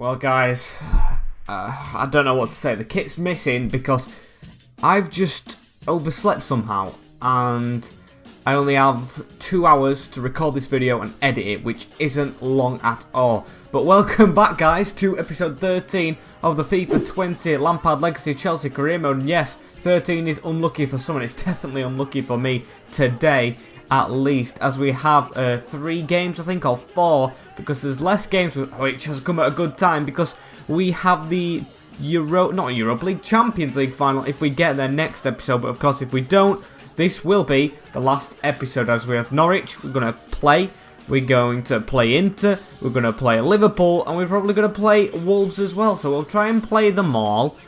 Well, guys, I don't know what to say. The kit's missing because I've just overslept somehow, and I only have 2 hours to record this video and edit it, which isn't long at all. But welcome back, guys, to episode 13 of the FIFA 20 Lampard Legacy Chelsea Career Mode. And yes, 13 is unlucky for someone. It's definitely unlucky for me today, at least, as we have 3 games, I think, or 4, because there's less games, which has come at a good time, because we have the not Europa League, Champions League final if we get there next episode. But of course, if we don't, this will be the last episode, as we have Norwich, we're going to play, we're going to play Inter, we're going to play Liverpool, and we're probably going to play Wolves as well. So we'll try and play them all,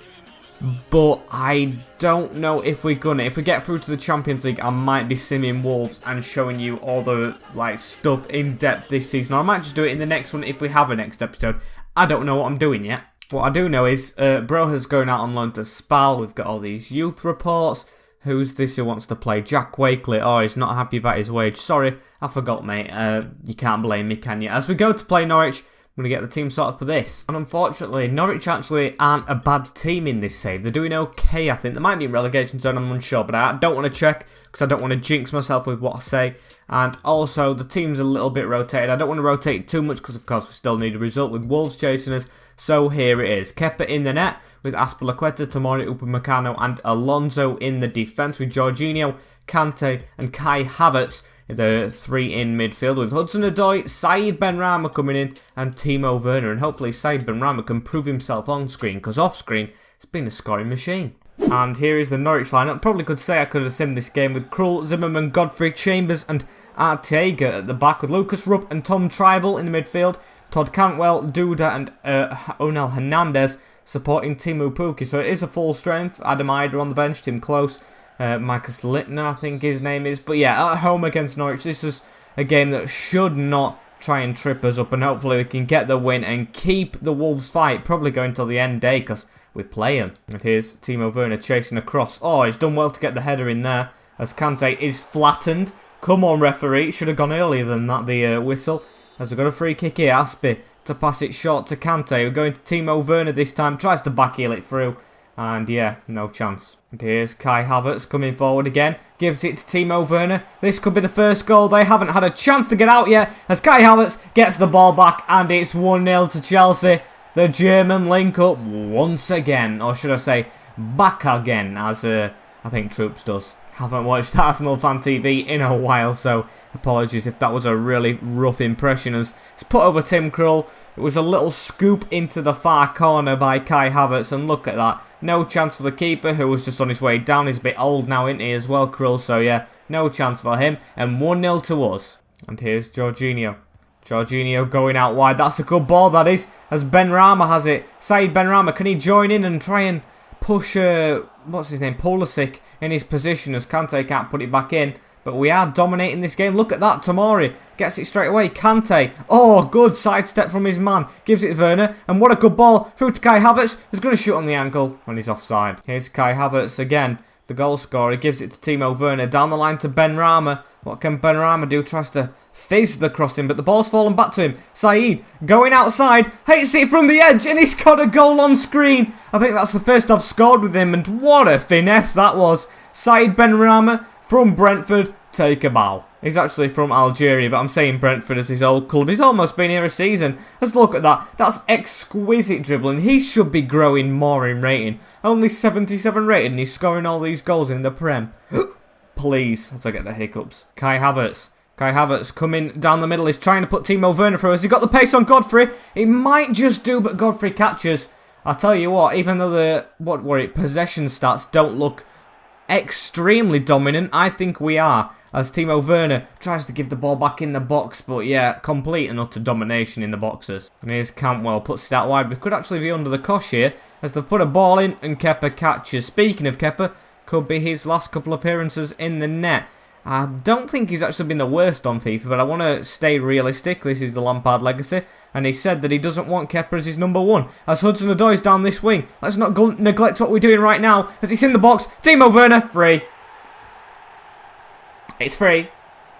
but I don't know if we're going to. If we get through to the Champions League, I might be simming Wolves and showing you all the stuff in depth this season. Or I might just do it in the next one if we have a next episode. I don't know what I'm doing yet. What I do know is Broha's going out on loan to Spal. We've got all these youth reports. Who's this who wants to play? Jack Wakely. Oh, he's not happy about his wage. Sorry, I forgot, mate. You can't blame me, can you? As we go to play Norwich, I'm going to get the team sorted for this. And unfortunately, Norwich actually aren't a bad team in this save. They're doing okay, I think. They might be in relegation zone, I'm unsure. But I don't want to check because I don't want to jinx myself with what I say. And also, the team's a little bit rotated. I don't want to rotate too much because, of course, we still need a result with Wolves chasing us. So here it is. Kepa in the net with Azpilicueta, Tomori, Upamecano and Alonso in the defence with Jorginho, Kante and Kai Havertz. The 3 in midfield with Hudson-Odoi, Said Benrahma coming in and Timo Werner. And hopefully Said Benrahma can prove himself on screen, because off screen it's been a scoring machine. And here is the Norwich lineup. Probably could say I could have simmed this game with Krul, Zimmerman, Godfrey, Chambers and Arteaga at the back, with Lucas Rupp and Tom Tribal in the midfield, Todd Cantwell, Duda and Onel Hernandez supporting Timu Pukki. So it is a full strength. Adam Ider on the bench, Tim Close, Marcus Littner, I think his name is. But yeah, at home against Norwich, this is a game that should not try and trip us up, and hopefully we can get the win and keep the Wolves fight, probably going till the end day, because we play him. And here's Timo Werner chasing across. Oh, he's done well to get the header in there, as Kante is flattened. Come on, referee, should have gone earlier than that, the whistle. As we've got a free kick here, Aspi to pass it short to Kante. We're going to Timo Werner this time, tries to backheel it through. And yeah, no chance. And here's Kai Havertz coming forward again. Gives it to Timo Werner. This could be the first goal. They haven't had a chance to get out yet, as Kai Havertz gets the ball back, and it's 1-0 to Chelsea. The German link up once again. Or should I say, back again, as I think Troops does. Haven't watched Arsenal Fan TV in a while, so apologies if that was a really rough impression. As it's put over Tim Krul. It was a little scoop into the far corner by Kai Havertz, and look at that. No chance for the keeper, who was just on his way down. He's a bit old now, isn't he, as well, Krul? So yeah, no chance for him. And 1-0 to us. And here's Jorginho. Jorginho going out wide. That's a good ball, that is, as Benrahma has it. Said Benrahma, can he join in and try and push, what's his name, Pulisic in his position, as Kante can't put it back in. But we are dominating this game. Look at that, Tomori gets it straight away. Kante, oh, good sidestep from his man. Gives it to Werner, and what a good ball. Through to Kai Havertz, who's going to shoot on the ankle when he's offside. Here's Kai Havertz again, the goal scorer. He gives it to Timo Werner, down the line to Benrahma. What can Benrahma do? Tries to fizz the crossing, but the ball's fallen back to him. Said going outside, hits it from the edge, and he's got a goal on screen. I think that's the first I've scored with him, and what a finesse that was. Said Benrahma from Brentford, take a bow. He's actually from Algeria, but I'm saying Brentford as his old club. He's almost been here a season. Let's look at that. That's exquisite dribbling. He should be growing more in rating. Only 77 rated, and he's scoring all these goals in the Prem. Please, as I get the hiccups. Kai Havertz. Kai Havertz coming down the middle. He's trying to put Timo Werner through. Has he got the pace on Godfrey? It might just do, but Godfrey catches. I'll tell you what, even though the, possession stats don't look extremely dominant, I think we are, as Timo Werner tries to give the ball back in the box, but yeah, complete and utter domination in the boxes. And here's Cantwell, puts it out wide. We could actually be under the cosh here, as they've put a ball in and Kepa catches. Speaking of Kepa, could be his last couple appearances in the net. I don't think he's actually been the worst on FIFA, but I want to stay realistic. This is the Lampard legacy, and he said that he doesn't want Kepa as his number 1. As Hudson-Odoi's down this wing, let's not neglect what we're doing right now, as it's in the box. Timo Werner, free. It's free.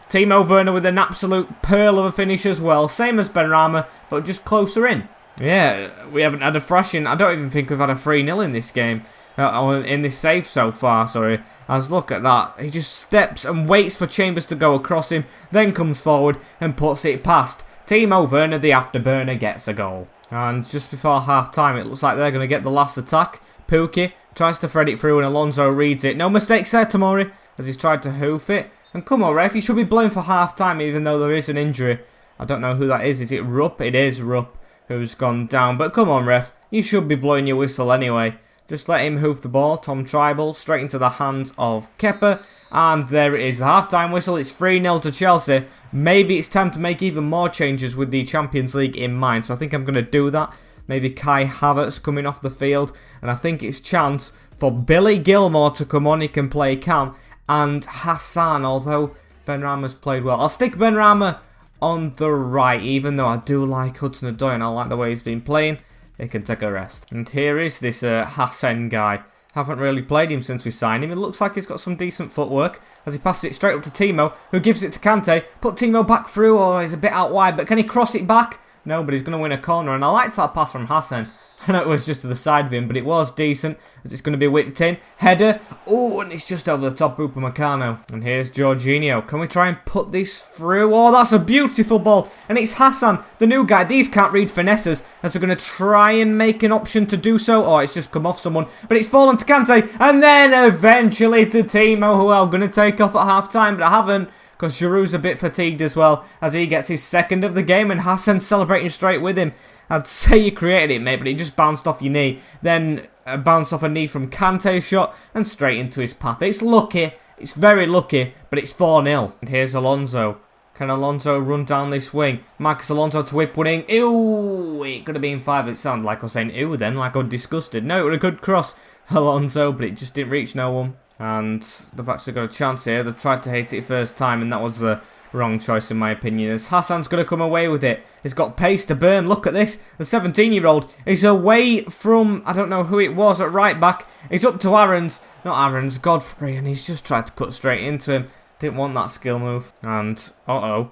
Timo Werner with an absolute pearl of a finish as well, same as Benrahma, but just closer in. Yeah, we haven't had a thrashing. I don't even think we've had a 3-0 in this game. In this save so far, sorry. As look at that. He just steps and waits for Chambers to go across him, then comes forward and puts it past. Timo Werner, the afterburner, gets a goal. And just before half-time, it looks like they're going to get the last attack. Pukki tries to thread it through and Alonso reads it. No mistakes there, Tomori, as he's tried to hoof it. And come on, ref, you should be blown for half-time even though there is an injury. I don't know who that is. Is it Rupp? It is Rupp who's gone down. But come on, ref, you should be blowing your whistle anyway. Just let him hoof the ball. Tom Tribal straight into the hands of Kepa. And there it is, the half-time whistle. It's 3-0 to Chelsea. Maybe it's time to make even more changes with the Champions League in mind. So I think I'm going to do that. Maybe Kai Havertz coming off the field. And I think it's chance for Billy Gilmore to come on. He can play Cam. And Hassan, although Benrahma's played well. I'll stick Benrahma on the right, even though I do like Hudson-Odoi and I like the way he's been playing. He can take a rest. And here is this Hassan guy. Haven't really played him since we signed him. It looks like he's got some decent footwork as he passes it straight up to Timo, who gives it to Kante. Put Timo back through. Oh, he's a bit out wide, but can he cross it back? No, but he's going to win a corner. And I liked that pass from Hassan. I know it was just to the side of him, but it was decent as it's going to be whipped in. Header. Oh, and it's just over the top of Upamecano. And here's Jorginho. Can we try and put this through? Oh, that's a beautiful ball. And it's Hassan, the new guy. These can't read finesses as we're going to try and make an option to do so. Oh, it's just come off someone. But it's fallen to Kante. And then eventually to Timo, who I'm going to take off at half-time, but I haven't. Because Giroud's a bit fatigued as well as he gets his second of the game and Hassan's celebrating straight with him. I'd say you created it, mate, but it just bounced off your knee. Then bounced off a knee from Kante's shot and straight into his path. It's lucky. It's very lucky, but it's 4-0. And here's Alonso. Can Alonso run down this wing? Marcus Alonso to whip one in. Ew, it could have been 5. It sounded like I was saying ew then, like I was disgusted. No, it was a good cross, Alonso, but it just didn't reach no one. And they've actually got a chance here. They've tried to hit it first time, and that was the wrong choice in my opinion. As Hassan's going to come away with it. He's got pace to burn. Look at this. The 17-year-old is away from, I don't know who it was at right back. He's up to Aaron's. Not Aaron's, Godfrey. And he's just tried to cut straight into him. Didn't want that skill move. And, uh-oh.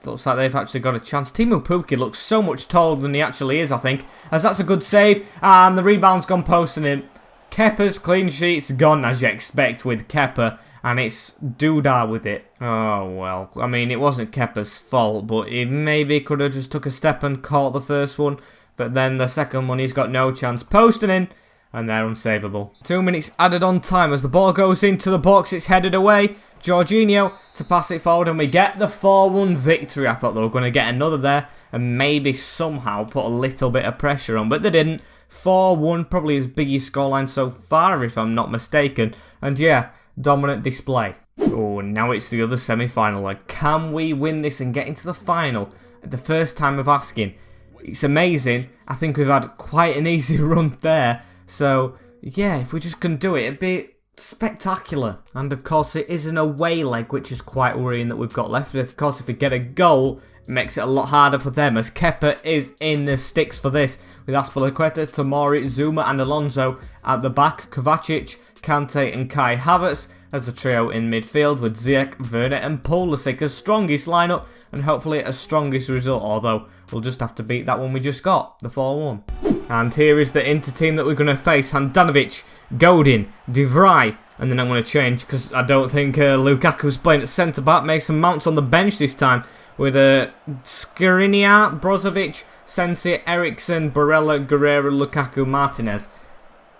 Looks like they've actually got a chance. Teemu Pukki looks so much taller than he actually is, I think. As that's a good save. And the rebound's gone posting him. Kepa's clean sheet's gone, as you expect with Kepa, and it's doodah with it. Oh, well. I mean, it wasn't Kepa's fault, but he maybe could have just took a step and caught the first one. But then the second one, he's got no chance. Posting in, and they're unsavable. 2 minutes added on time as the ball goes into the box. It's headed away. Jorginho to pass it forward, and we get the 4-1 victory. I thought they were going to get another there and maybe somehow put a little bit of pressure on, but they didn't. 4-1, probably his biggest scoreline so far, if I'm not mistaken. And yeah, dominant display. Oh, now it's the other semi-final. Like, can we win this and get into the final? The first time of asking. It's amazing. I think we've had quite an easy run there. So, yeah, if we just can do it, it'd be spectacular. And of course it is an away leg, which is quite worrying that we've got left. Of course, if we get a goal, it makes it a lot harder for them, as Kepa is in the sticks for this, with Azpilicueta, Tomori, Zuma and Alonso at the back. Kovacic, Kante and Kai Havertz as a trio in midfield, with Ziyech, Werner and Pulisic as strongest lineup, and hopefully a strongest result, although we'll just have to beat that one we just got, the 4-1. And here is the Inter team that we're going to face. Handanovic, Godin, De Vrij, and then I'm going to change because I don't think Lukaku's playing at centre-back. Mason Mount's on the bench this time with Skriniar, Brozovic, Sensi, Eriksen, Barella, Guerrero, Lukaku, Martinez.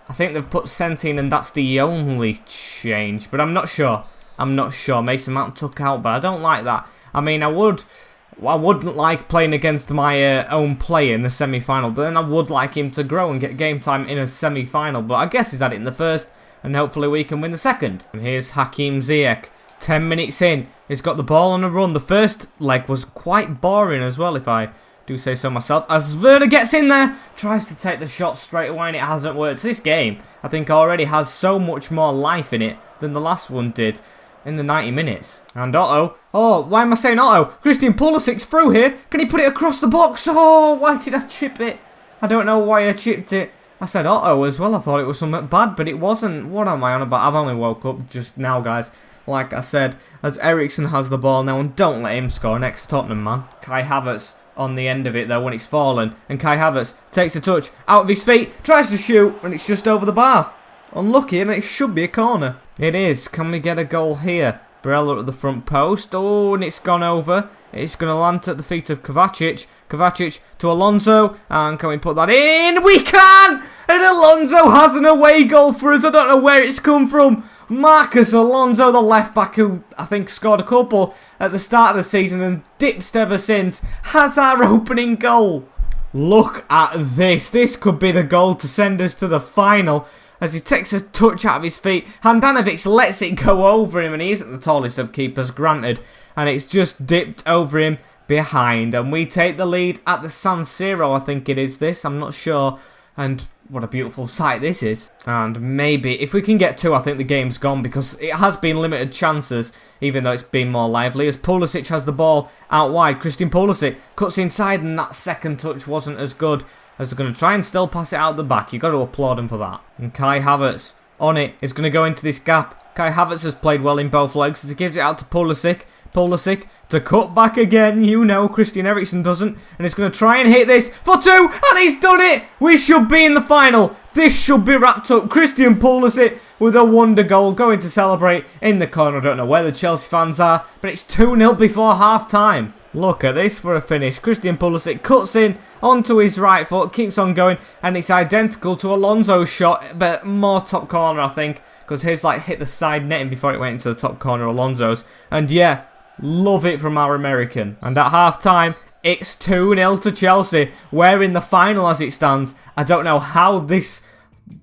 I think they've put Sentin and that's the only change, but I'm not sure. I'm not sure. Mason Mount took out, but I don't like that. I mean, I wouldn't like playing against my own player in the semi-final, but then I would like him to grow and get game time in a semi-final. But I guess he's had it in the first, and hopefully we can win the second. And here's Hakim Ziyech. 10 minutes in, he's got the ball on a run. The first leg was quite boring as well, if I do say so myself. As Werner gets in there, tries to take the shot straight away, and it hasn't worked. This game, I think, already has so much more life in it than the last one did in the 90 minutes. And Otto. Oh, why am I saying Otto? Christian Pulisic's through here. Can he put it across the box? Oh, why did I chip it? I don't know why I chipped it. I said Otto as well. I thought it was something bad, but it wasn't. What am I on about? I've only woke up just now, guys. like I said, as Eriksen has the ball now, and don't let him score next to Tottenham, man. Kai Havertz on the end of it though when it's fallen, and Kai Havertz takes a touch out of his feet, tries to shoot, and it's just over the bar. Unlucky, and it should be a corner. It is. Can we get a goal here? Barella at the front post. Oh, and it's gone over. It's going to land at the feet of Kovacic. Kovacic to Alonso. And can we put that in? We can! And Alonso has an away goal for us. I don't know where it's come from. Marcus Alonso, the left back who I think scored a couple at the start of the season and dipped ever since, has our opening goal. Look at this. This could be the goal to send us to the final. As he takes a touch out of his feet, Handanovic lets it go over him, and he isn't the tallest of keepers, granted, and it's just dipped over him behind, and we take the lead at the San Siro, I think it is this, I'm not sure, and what a beautiful sight this is. And maybe, if we can get two, I think the game's gone, because it has been limited chances, even though it's been more lively, as Pulisic has the ball out wide. Christian Pulisic cuts inside, and that second touch wasn't as good, as they're going to try and still pass it out the back. You've got to applaud him for that. And Kai Havertz on it is going to go into this gap. Kai Havertz has played well in both legs as he gives it out to Pulisic. Pulisic to cut back again. You know, Christian Eriksen doesn't. And he's going to try and hit this for two. And he's done it. We should be in the final. This should be wrapped up. Christian Pulisic with a wonder goal going to celebrate in the corner. I don't know where the Chelsea fans are, but it's 2-0 before half time. Look at this for a finish. Christian Pulisic cuts in onto his right foot, keeps on going, and it's identical to Alonso's shot, but more top corner, I think, because his hit the side netting before it went into the top corner of Alonso's. And yeah, love it from our American. And at half time, it's 2-0 to Chelsea. We're in the final as it stands. I don't know how this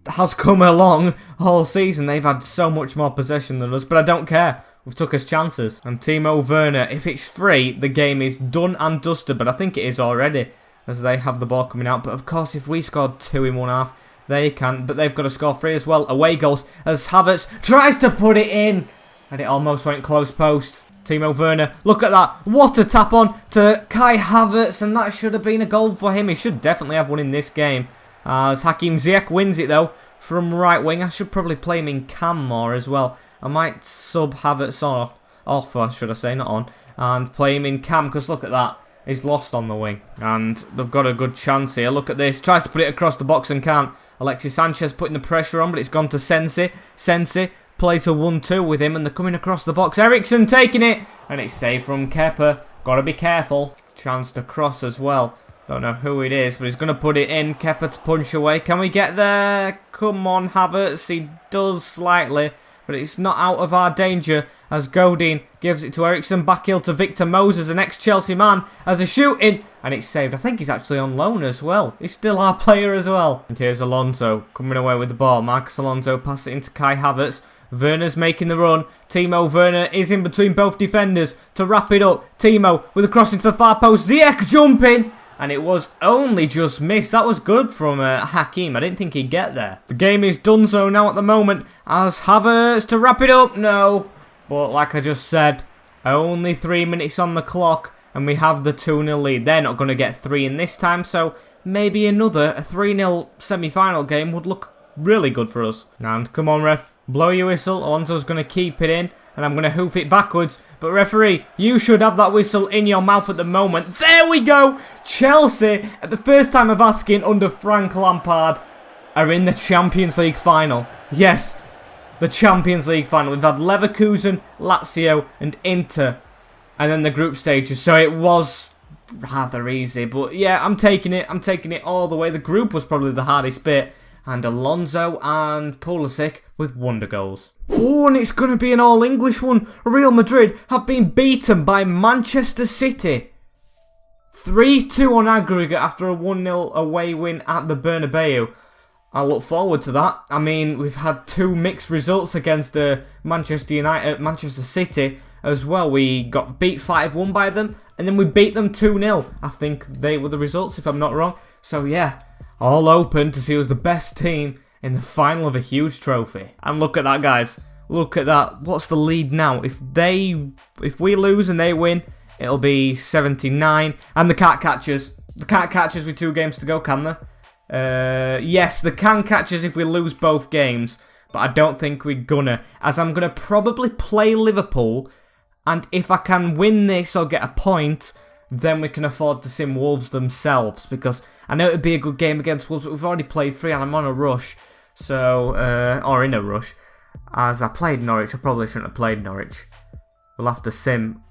has come along all season. They've had so much more possession than us, but I don't care. We've took us chances. And Timo Werner, if it's free, the game is done and dusted. But I think it is already, as they have the ball coming out. But of course, if we scored 2 in one half, they can. But they've got to score 3 as well. Away goals, as Havertz tries to put it in. And it almost went close post. Timo Werner, look at that. What a tap on to Kai Havertz. And that should have been a goal for him. He should definitely have one in this game. As Hakim Ziyech wins it though, from right wing. I should probably play him in cam more as well. I might sub Havertz off, should I say, not on, and play him in cam, because look at that. He's lost on the wing, and they've got a good chance here. Look at this. Tries to put it across the box and can't. Alexis Sanchez putting the pressure on, but it's gone to Sensi. Sensi plays a 1-2 with him, and they're coming across the box. Eriksen taking it, and it's saved from Kepa. Got to be careful. Chance to cross as well. Don't know who it is, but he's going to put it in. Kepa to punch away. Can we get there? Come on, Havertz. He does slightly, but it's not out of our danger as Godin gives it to Eriksen. Backheel to Victor Moses, an ex-Chelsea man, as a shooting, and it's saved. I think he's actually on loan as well. He's still our player as well. And here's Alonso coming away with the ball. Marcus Alonso passes it into Kai Havertz. Werner's making the run. Timo Werner is in between both defenders to wrap it up. Timo with a cross into the far post. Ziyech jumping. And it was only just missed. That was good from Hakim. I didn't think he'd get there. The game is done so now at the moment. As Havertz to wrap it up. No. But like I just said, only 3 minutes on the clock. And we have the 2-0 lead. They're not going to get 3 in this time. So maybe another 3-0 semi-final game would look really good for us. And come on, ref. Blow your whistle. Alonso's going to keep it in. And I'm going to hoof it backwards. But referee, you should have that whistle in your mouth at the moment. There we go. Chelsea, at the first time of asking under Frank Lampard, are in the Champions League final. Yes, the Champions League final. We've had Leverkusen, Lazio and Inter. And then the group stages. So it was rather easy. But yeah, I'm taking it. I'm taking it all the way. The group was probably the hardest bit. And Alonso and Pulisic with wonder goals. Oh, and it's going to be an all-English one. Real Madrid have been beaten by Manchester City. 3-2 on aggregate after a 1-0 away win at the Bernabeu. I look forward to that. I mean, we've had 2 mixed results against Manchester City as well. We got beat 5-1 by them, and then we beat them 2-0. I think they were the results, if I'm not wrong. So yeah, all open to see who's the best team in the final of a huge trophy. And look at that, guys. Look at that. What's the lead now? If we lose and they win, it'll be 79. And the can't catch us. The can't catch us with 2 games to go, can they? Yes, they can catch us if we lose both games. but I don't think we're gonna, as I'm gonna probably play Liverpool, and if I can win this or get a point, then we can afford to sim Wolves themselves, because I know it would be a good game against Wolves, but we've already played 3 and I'm on a rush, so, or in a rush. As I played Norwich, I probably shouldn't have played Norwich. We'll have to sim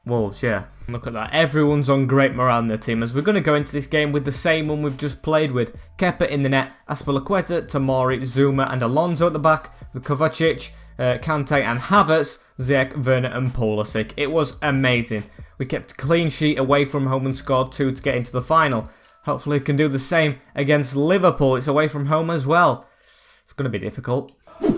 Wolves, yeah. Look at that. Everyone's on great morale in their team, as we're going to go into this game with the same one we've just played with. Kepa in the net, Azpilicueta, Tomori, Zuma and Alonso at the back, with Kovacic, Kante and Havertz, Ziyech, Werner and Pulisic. It was amazing. We kept a clean sheet away from home and scored 2 to get into the final. Hopefully we can do the same against Liverpool. It's away from home as well. It's going to be difficult.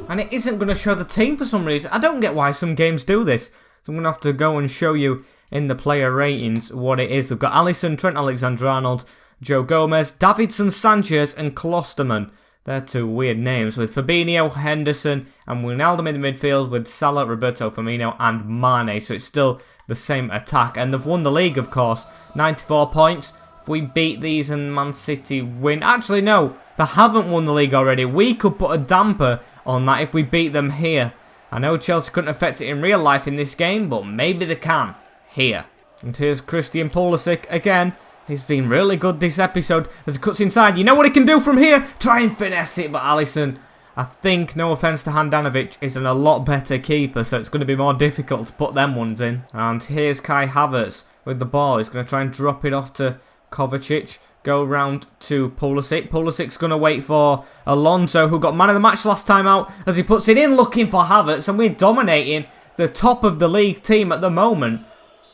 And it isn't going to show the team for some reason. I don't get why some games do this. So I'm going to have to go and show you in the player ratings what it is. We've got Alisson, Trent Alexander-Arnold, Joe Gomez, Davinson Sanchez and Klosterman. They're 2 weird names, with Fabinho, Henderson and Wijnaldum in the midfield, with Salah, Roberto Firmino and Mane. So it's still the same attack. And they've won the league, of course. 94 points. If we beat these and Man City win... Actually, no. They haven't won the league already. We could put a damper on that if we beat them here. I know Chelsea couldn't affect it in real life in this game, but maybe they can here. And here's Christian Pulisic again. He's been really good this episode as he cuts inside. You know what he can do from here? Try and finesse it, but Alisson, I think, no offence to Handanovic, is a lot better keeper, so it's going to be more difficult to put them ones in. And here's Kai Havertz with the ball. He's going to try and drop it off to Kovacic. Go round to Pulisic. Pulisic's going to wait for Alonso, who got man of the match last time out, as he puts it in looking for Havertz, and we're dominating the top of the league team at the moment.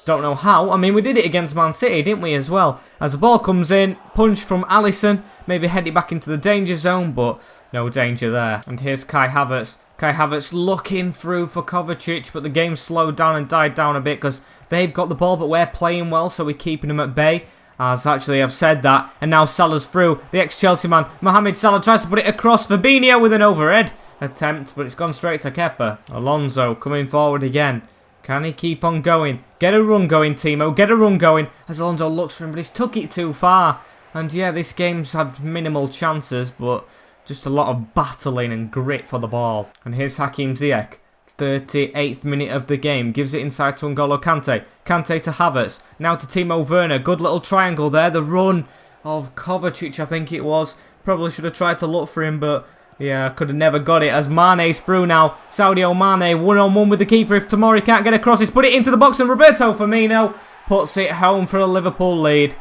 Don't know how. I mean, we did it against Man City, didn't we, as well? As the ball comes in, punched from Alisson, maybe head it back into the danger zone, but no danger there. And here's Kai Havertz. Kai Havertz looking through for Kovacic, but the game slowed down and died down a bit because they've got the ball, but we're playing well, so we're keeping them at bay. As actually I've said that, and now Salah's through. The ex-Chelsea man, Mohamed Salah, tries to put it across. Fabinho with an overhead attempt, but it's gone straight to Kepa. Alonso coming forward again. Can he keep on going? Get a run going, Timo. Get a run going. As Alonso looks for him, but he's took it too far. And yeah, this game's had minimal chances, but just a lot of battling and grit for the ball. And here's Hakim Ziyech. 38th minute of the game. Gives it inside to N'Golo Kante. Kante to Havertz. Now to Timo Werner. Good little triangle there. The run of Kovacic, I think it was. Probably should have tried to look for him, but... yeah, could have never got it as Mane's through now. Sadio Mane, 1-on-1 with the keeper. If Tomori can't get across, he's put it into the box and Roberto Firmino puts it home for a Liverpool lead.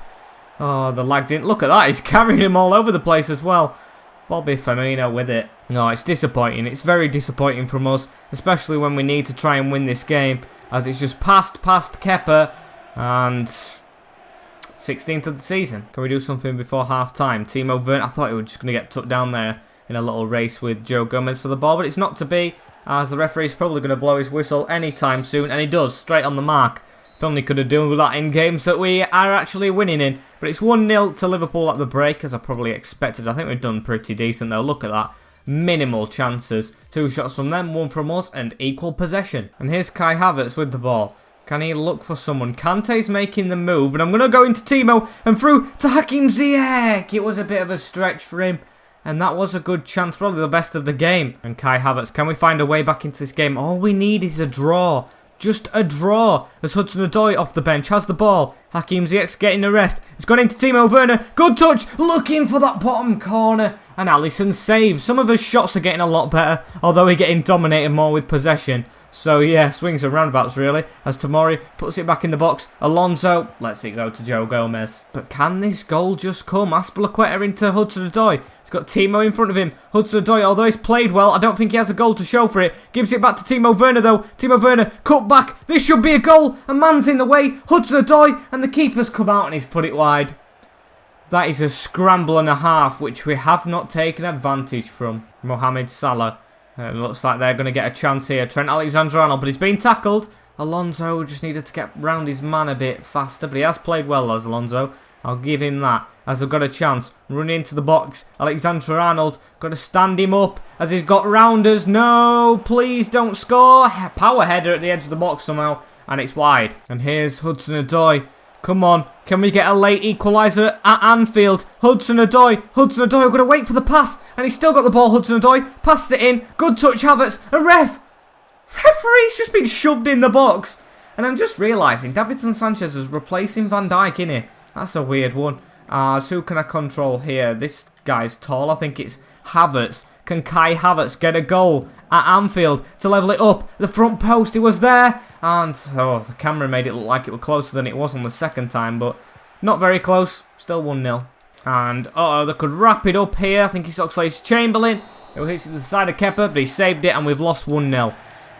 Oh, the lag didn't. Look at that, he's carrying him all over the place as well. Bobby Firmino with it. No, it's disappointing. It's very disappointing from us, especially when we need to try and win this game, as it's just past Kepa and 16th of the season. Can we do something before half-time? Timo Werner, I thought he was just going to get tucked down there in a little race with Joe Gomez for the ball, but it's not to be, as the referee's probably going to blow his whistle anytime soon, and he does, straight on the mark. If only could have done that in games that we are actually winning in. But it's 1-0 to Liverpool at the break, as I probably expected. I think we've done pretty decent though. Look at that. Minimal chances. 2 shots from them, 1 from us, and equal possession. And here's Kai Havertz with the ball. Can he look for someone? Kante's making the move, but I'm going to go into Timo and through to Hakim Ziyech. It was a bit of a stretch for him. And that was a good chance, probably the best of the game. And Kai Havertz, can we find a way back into this game? All we need is a draw. Just a draw. As Hudson-Odoi off the bench has the ball. Hakim Ziyech's getting the rest. It's gone into Timo Werner. Good touch. Looking for that bottom corner. And Alisson saves. Some of his shots are getting a lot better, although we're getting dominated more with possession. So yeah, swings and roundabouts really, as Tomori puts it back in the box. Alonso lets it go to Joe Gomez. But can this goal just come? Azpilicueta into Hudson-Odoi. He's got Timo in front of him. Hudson-Odoi, although he's played well, I don't think he has a goal to show for it. Gives it back to Timo Werner though. Timo Werner, cut back. This should be a goal. A man's in the way. Hudson-Odoi, and the keeper's come out and he's put it wide. That is a scramble and a half, which we have not taken advantage from. Mohamed Salah. It looks like they're going to get a chance here. Trent Alexander-Arnold, but he's been tackled. Alonso just needed to get round his man a bit faster, but he has played well, as Alonso. I'll give him that, as they've got a chance. Running into the box. Alexander-Arnold, got to stand him up, as he's got rounders. No, please don't score. Power header at the edge of the box somehow, and it's wide. And here's Hudson-Odoi. Come on, can we get a late equaliser at Anfield? Hudson-Odoi, I'm going to wait for the pass, and he's still got the ball, Hudson-Odoi, passes it in, good touch, Havertz, and referee's just been shoved in the box. And I'm just realising, Davinson Sanchez is replacing Van Dijk, innit? That's a weird one. So who can I control here? This guy's tall, I think it's Havertz. Can Kai Havertz get a goal at Anfield to level it up? The front post, it was there. And, oh, the camera made it look like it was closer than it was on the second time. But not very close. Still 1-0. And, uh-oh, they could wrap it up here. I think it's Oxlade-Chamberlain. It hits the side of Kepa, but he saved it and we've lost 1-0.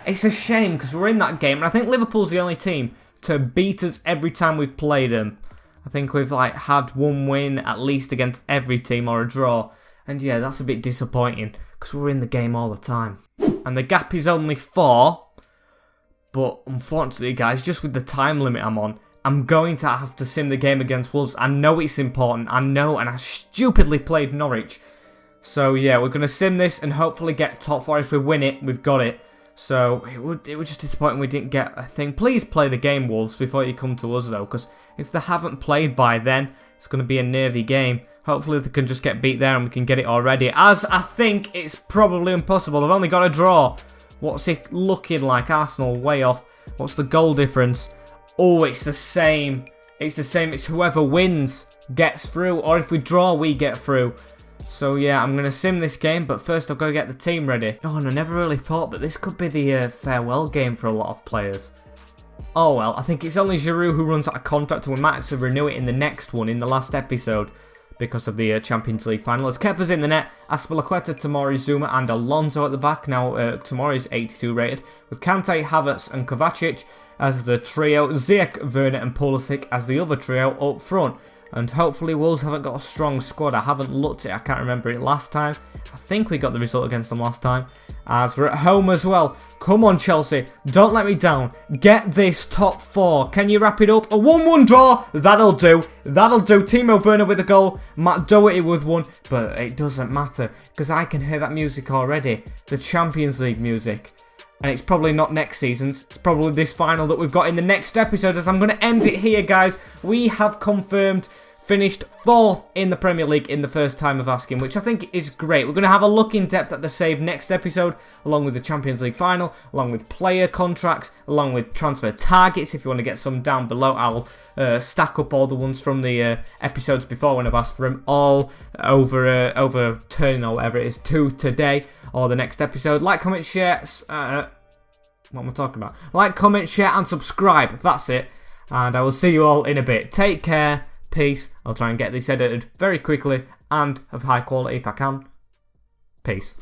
It's a shame because we're in that game. And I think Liverpool's the only team to beat us every time we've played them. I think we've, like, had one win at least against every team or a draw. And yeah, that's a bit disappointing because we're in the game all the time. And the gap is only 4. But unfortunately, guys, just with the time limit I'm on, I'm going to have to sim the game against Wolves. I know it's important. I know, and I stupidly played Norwich. So yeah, we're going to sim this and hopefully get top 4. If we win it, we've got it. So it was just disappointing we didn't get a thing. Please play the game, Wolves, before you come to us though, because if they haven't played by then, it's going to be a nervy game. Hopefully they can just get beat there and we can get it already, as I think it's probably impossible. They've only got a draw. What's it looking like? Arsenal way off. What's the goal difference? Oh, it's the same. It's the same. It's whoever wins gets through, or if we draw, we get through. So yeah, I'm going to sim this game, but first I've got to get the team ready. Oh, and I never really thought that this could be the farewell game for a lot of players. Oh well, I think it's only Giroud who runs out of contract, and we might actually renew it in the next one, in the last episode, because of the Champions League final. As Kepa's in the net, Azpilicueta, Tomori, Zuma and Alonso at the back. Now Tomori's 82 rated, with Kante, Havertz and Kovacic as the trio, Ziyech, Werner and Pulisic as the other trio up front. And hopefully Wolves haven't got a strong squad. I haven't looked at it. I can't remember it last time. I think we got the result against them last time. As we're at home as well. Come on, Chelsea. Don't let me down. Get this top 4. Can you wrap it up? A 1-1 draw. That'll do. That'll do. Timo Werner with a goal. Matt Doherty with one. But it doesn't matter, because I can hear that music already. The Champions League music. And it's probably not next season's. It's probably this final that we've got in the next episode, as I'm going to end it here, guys. We have confirmed finished 4th in the Premier League in the first time of asking, which I think is great. We're going to have a look in depth at the save next episode, along with the Champions League final, along with player contracts, along with transfer targets. If you want to get some down below, I'll stack up all the ones from the episodes before when I've asked for them all over turning or whatever it is to today or the next episode. Like, comment, share. What am I talking about? Like, comment, share, and subscribe. That's it. And I will see you all in a bit. Take care. Peace. I'll try and get this edited very quickly and of high quality if I can. Peace.